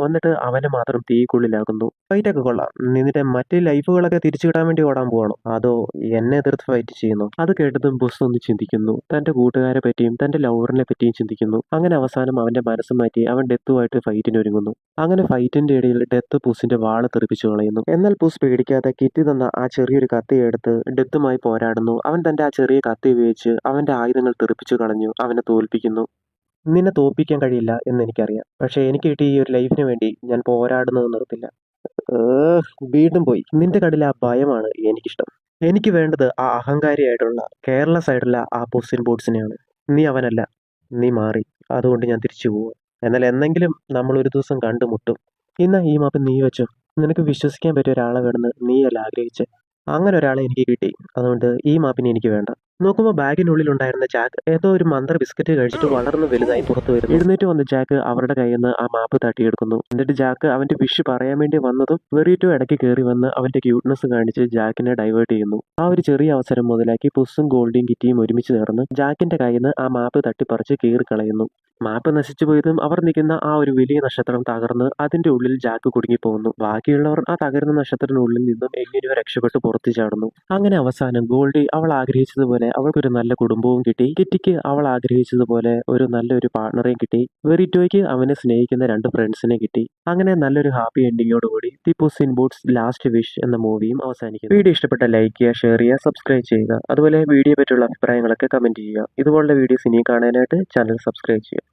എന്നിട്ട് അവനെ മാത്രം തീക്കുള്ളിലാക്കുന്നു. ഫൈറ്റൊക്കെ കൊള്ളാം. നിന്റെ മറ്റ് ലൈഫുകളൊക്കെ തിരിച്ചു കിട്ടാൻ വേണ്ടി ഓടാൻ പോവാണോ, അതോ എന്നെ എതിർത്ത് ഫൈറ്റ് ചെയ്യുന്നു? അത് കേട്ടതും ബുസ് ഒന്ന് ചിന്തിക്കുന്നു. തന്റെ കൂട്ടുകാരെ പറ്റിയും തന്റെ ലവറിനെ പറ്റിയും ചിന്തിക്കുന്നു. അങ്ങനെ അവസാനം അവന്റെ മനസ്സ് മാറ്റി അവൻ ഡെത്തുമായിട്ട് ഫൈറ്റിന് ഒരുങ്ങുന്നു. അങ്ങനെ ഫൈറ്റിന്റെ ഇടയിൽ ഡെത്ത് പുസിന്റെ വാള് തെറിപ്പിച്ചു കളയുന്നു. എന്നാൽ പുസ് പേടിക്കാതെ കിറ്റി തന്ന ആ ചെറിയൊരു കത്തി എടുത്ത് ഡെത്തുമായി പോരാടുന്നു. അവൻ തന്റെ ആ ചെറിയ കത്തി ഉപയോഗിച്ച് അവന്റെ ആയുധങ്ങൾ തെറിപ്പിച്ചു കളഞ്ഞു അവനെ തോൽപ്പിക്കുന്നു. നിന്നെ തോൽപ്പിക്കാൻ കഴിയില്ല എന്ന് എനിക്കറിയാം, പക്ഷെ എനിക്ക് കിട്ടിയ ഈ ഒരു ലൈഫിന് വേണ്ടി ഞാൻ പോരാടുന്നത് നിർത്തില്ല. ഏഹ്, വീണ്ടും പോയി. നിന്റെ കടയിലെ ആ ഭയമാണ് എനിക്കിഷ്ടം. എനിക്ക് വേണ്ടത് ആ അഹങ്കാരിയായിട്ടുള്ള കെയർലെസ് ആയിട്ടുള്ള ആ പുസിൻ ബോട്ട്സിനെയാണ്. നീ അവനല്ല, നീ മാറി. അതുകൊണ്ട് ഞാൻ തിരിച്ചു പോവുക. എന്നാൽ എന്നെങ്കിലും നമ്മൾ ഒരു ദിവസം കണ്ടുമുട്ടും. ഇന്ന് ഈ മാപ്പ് നീ വെച്ചോ. നിനക്ക് വിശ്വസിക്കാൻ പറ്റിയ ഒരാളെ വേണമെന്ന് നീയല്ല ആഗ്രഹിച്ചെ. അങ്ങനെ ഒരാളെ എനിക്ക് കിട്ടി. അതുകൊണ്ട് ഈ മാപ്പിനെ എനിക്ക് വേണ്ട. നോക്കുമ്പോൾ ബാഗിനുള്ളിൽ ഉണ്ടായിരുന്ന ജാക്ക് ഏതോ ഒരു മന്ത്ര ബിസ്ക്കറ്റ് കഴിച്ചിട്ട് വളർന്ന് വലുതായി പുറത്തു വരുന്നു. എഴുന്നേറ്റ് വന്ന് ജാക്ക് അവരുടെ കയ്യിൽ നിന്ന് ആ മാപ്പ് തട്ടിയെടുക്കുന്നു. എന്നിട്ട് ജാക്ക് അവന്റെ വിഷ് പറയാൻ വേണ്ടി വന്നതും വെറിറ്റോ ഇടയ്ക്ക് കയറി വന്ന് അവന്റെ ക്യൂട്ട്നെസ് കാണിച്ച് ജാക്കിനെ ഡൈവേർട്ട് ചെയ്യുന്നു. ആ ഒരു ചെറിയ അവസരം മുതലാക്കി പുസ്സും ഗോൾഡിയും കിറ്റിയും ഒരുമിച്ച് ചേർന്ന് ജാക്കിന്റെ കയ്യിൽ നിന്ന് ആ മാപ്പ് തട്ടിപ്പറിച്ച് കീറിക്കളയുന്നു. മാപ്പ് നശിച്ചു പോയതും അവർ നിൽക്കുന്ന ആ ഒരു വലിയ നക്ഷത്രം തകർന്ന് അതിന്റെ ഉള്ളിൽ ജാക്ക് കുടുങ്ങിപ്പോകുന്നു. ബാക്കിയുള്ളവർ ആ തകർന്ന നക്ഷത്രത്തിനുള്ളിൽ നിന്നും എങ്ങനെയോ രക്ഷപ്പെട്ട് പുറത്തു ചാടുന്നു. അങ്ങനെ അവസാനം ഗോൾഡി അവൾ ആഗ്രഹിച്ചതുപോലെ അവൾക്കൊരു നല്ല കുടുംബവും കിട്ടി. കിറ്റിക്ക് അവൾ ആഗ്രഹിച്ചതുപോലെ ഒരു നല്ലൊരു പാർട്ണറെയും കിട്ടി. വെറിറ്റോയ്ക്ക് അവനെ സ്നേഹിക്കുന്ന 2 ഫ്രണ്ട്സിനെ കിട്ടി. അങ്ങനെ നല്ലൊരു ഹാപ്പി എൻഡിങ്ങോടുകൂടി the puss in boots last wish എന്ന മൂവിയും അവസാനിക്കുന്നു. വീഡിയോ ഇഷ്ടപ്പെട്ട ലൈക്ക് ചെയ്യുക, ഷെയർ ചെയ്യുക, സബ്സ്ക്രൈബ് ചെയ്യുക. അതുപോലെ വീഡിയോ പറ്റിയുള്ള അഭിപ്രായങ്ങളൊക്കെ കമന്റ് ചെയ്യുക. ഇതുപോലുള്ള വീഡിയോസ് ഇനിയും കാണാനായിട്ട് ചാനൽ സബ്സ്ക്രൈബ് ചെയ്യുക.